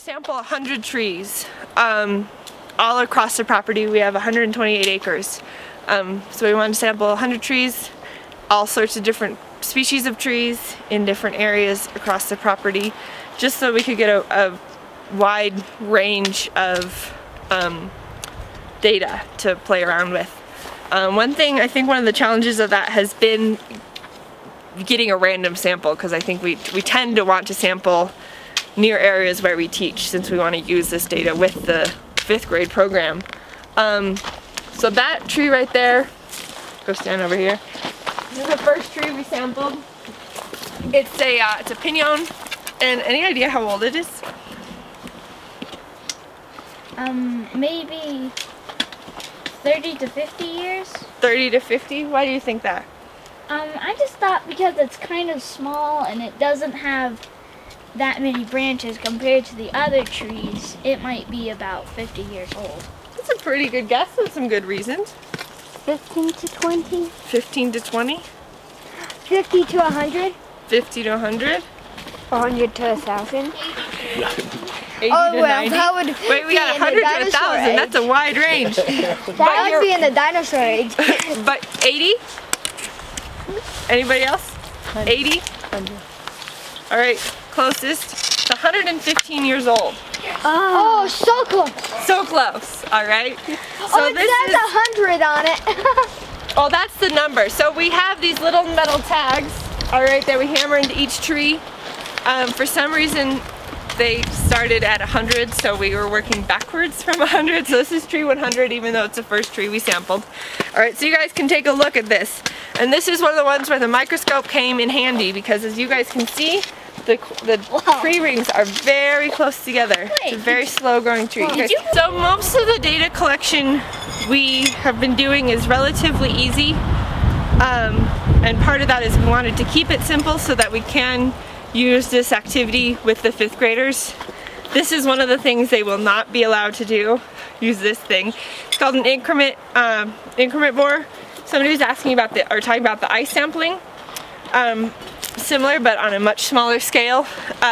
sample 100 trees all across the property. We have 128 acres. So we wanted to sample 100 trees, all sorts of different species of trees in different areas across the property, just so we could get a wide range of data to play around with. One thing, I think one of the challenges of that has been getting a random sample, because I think we tend to want to sample near areas where we teach, since we want to use this data with the 5th grade program. So that tree right there, go stand over here. This is the first tree we sampled. It's a pinon, and any idea how old it is? Maybe 30 to 50 years. 30 to 50? Why do you think that? I just thought because it's kind of small and it doesn't have that many branches compared to the other trees, it might be about 50 years old. That's a pretty good guess. There's some good reasons. 15 to 20. 15 to 20? 50 to 100. 50 to 100? 100 to 1,000. 80 oh, to well, 90? that would Wait, we got 100 to 1,000. That's a wide range. That would be in the dinosaur age. But 80? Anybody else? 80? 100. All right, closest. It's 115 years old. Oh, so close. So close, all right? So it says 100 on it. Oh, that's the number. So we have these little metal tags, all right, that we hammer into each tree. For some reason, they started at 100, so we were working backwards from 100. So this is tree 100, even though it's the first tree we sampled. All right, so you guys can take a look at this. And this is one of the ones where the microscope came in handy, because as you guys can see, the tree rings are very close together. It's a very slow growing tree. So most of the data collection we have been doing is relatively easy. And part of that is we wanted to keep it simple so that we can use this activity with the 5th graders. This is one of the things they will not be allowed to do. Use this thing. It's called an increment bore. Somebody was asking about talking about the ice sampling. Similar, but on a much smaller scale.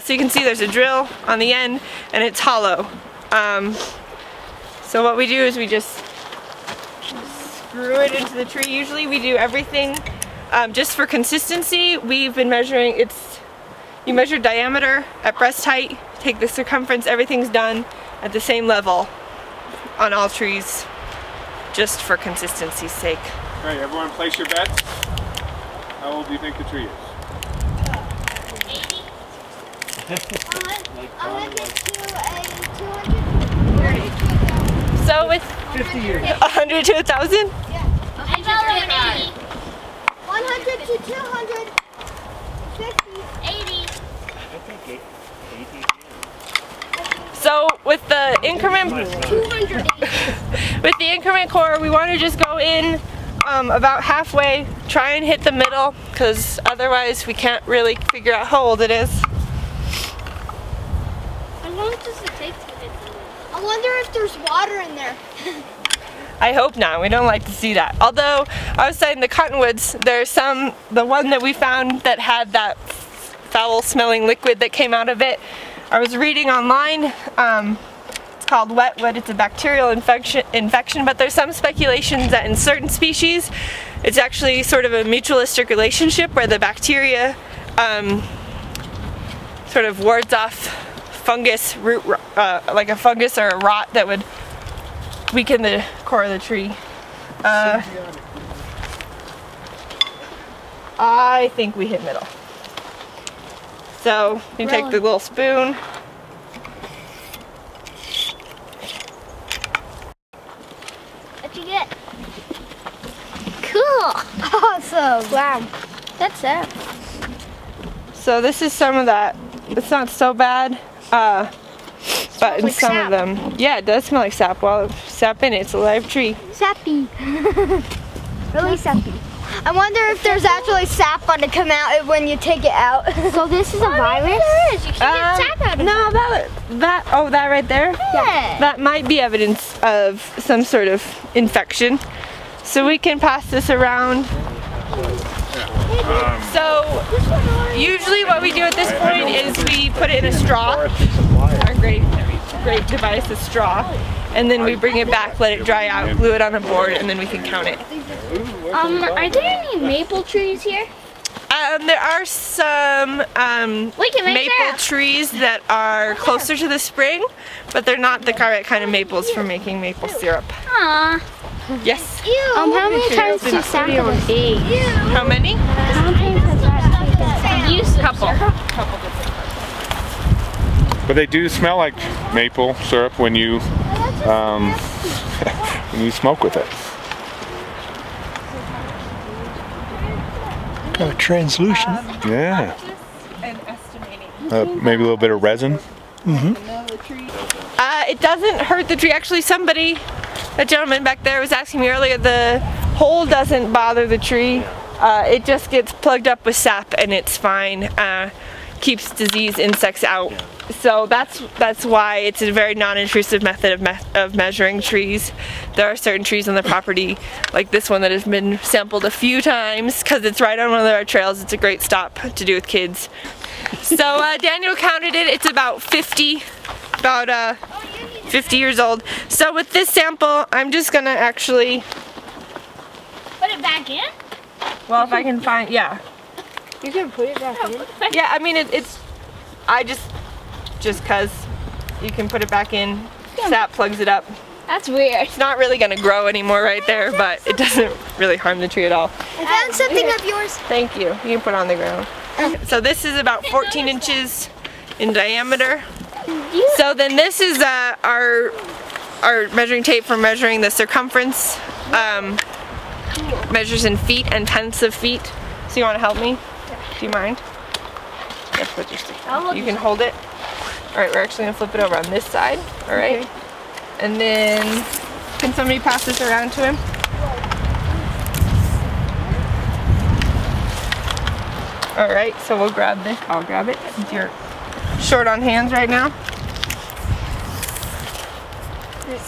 So you can see there's a drill on the end, and it's hollow. So what we do is we just screw it into the tree. Usually we do everything just for consistency. We've been measuring, you measure diameter at breast height, take the circumference, everything's done at the same level on all trees, just for consistency's sake. All right, everyone place your bets. How old do you think the tree is? 100 to 200. So with 50 years. 100 to 1,000? Yeah. 100 to 200. 50. 80. So with the increment, with the increment core, we want to just go in about halfway, try and hit the middle, because otherwise we can't really figure out how old it is. How long does it take to hit the middle? I wonder if there's water in there. I hope not. We don't like to see that. Although I was saying the cottonwoods, there's the one that we found that had that foul smelling liquid that came out of it. I was reading online, it's called wetwood. It's a bacterial infection, but there's some speculations that in certain species it's actually sort of a mutualistic relationship where the bacteria sort of wards off fungus, like a fungus or a rot that would weaken the core of the tree. I think we hit middle. So you take the little spoon. What'd you get? Cool. Awesome. Wow. That's it. So this is some of that. It's not so bad. But in some of them, yeah, it does smell like sap. Well, sap in it. It's a live tree. Sappy. Really sappy. I wonder if there's actually sap going to come out when you take it out. So this is a virus? There is. You can't get sap out of it. No, that right there? Yeah. That might be evidence of some sort of infection. So we can pass this around. So usually what we do at this point is we put it in a straw. great device, a straw. And then we bring it back, let it dry out, glue it on a board, and then we can count it. Are there any maple trees here? There are some maple trees that are closer to the spring, but they're not the correct kind of maples for making maple syrup. Aww. Yes. How many times do sap on eggs? How many? How many times has that Couple. But they do smell like maple syrup when you when you smoke with it. Kind of translucent. Yeah. And estimating. Maybe a little bit of resin. It doesn't hurt the tree. Actually, a gentleman back there was asking me earlier, the hole doesn't bother the tree. It just gets plugged up with sap and it's fine. Keeps disease insects out. So that's why it's a very non-intrusive method of measuring trees. There are certain trees on the property, like this one, that has been sampled a few times because it's right on one of our trails. It's a great stop to do with kids. So Daniel counted it. It's about 50 years old. So with this sample, I'm just gonna actually Put it back in? well, if I can find, yeah. You can put it back in. Yeah, I mean, just cause you can put it back in, sap plugs it up. That's weird. It's not really gonna grow anymore right there, but it doesn't really harm the tree at all. I found something of yours. Thank you. You can put it on the ground. So this is about 14 inches in diameter. So then this is our measuring tape for measuring the circumference. Measures in feet and tenths of feet. So you want to help me? Do you mind? Yes, put your stick down. You can hold it. All right, we're actually gonna flip it over on this side. All right. Okay. And then, can somebody pass this around to him? All right, so we'll grab this. I'll grab it since you're short on hands right now.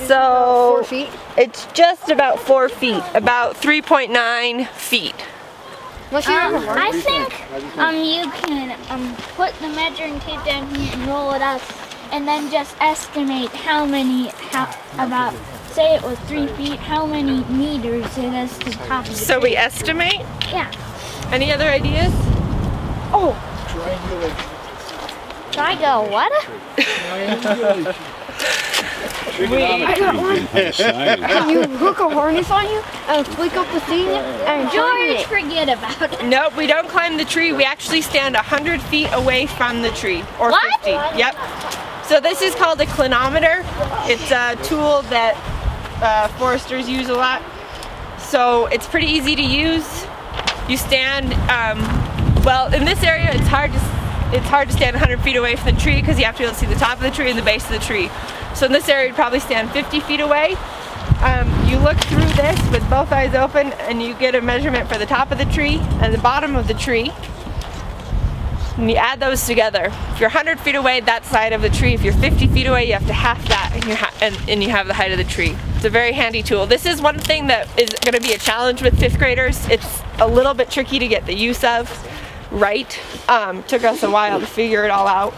So 4 feet. It's just about 4 feet, about 3.9 feet. I think you can put the measuring tape down here and roll it up, and then just estimate about, say it was 3 feet, how many meters it is to the top of the So tree. we estimate? Yeah. Any other ideas? Oh, Can I go what? I got one. Can you hook a harness on you and flick up the thing and George, it? forget about it. Nope, we don't climb the tree. We actually stand 100 feet away from the tree, or What? 50. Yep. So this is called a clinometer. It's a tool that foresters use a lot. So it's pretty easy to use. You stand, well, in this area it's hard to stand 100 feet away from the tree because you have to be able to see the top of the tree and the base of the tree. So in this area you'd probably stand 50 feet away. You look through this with both eyes open and you get a measurement for the top of the tree and the bottom of the tree. And you add those together. If you're 100 feet away, that side of the tree. If you're 50 feet away, you have to half that and you have the height of the tree. It's a very handy tool. This is one thing that is going to be a challenge with 5th graders. It's a little bit tricky to get the use of right. Took us a while to figure it all out.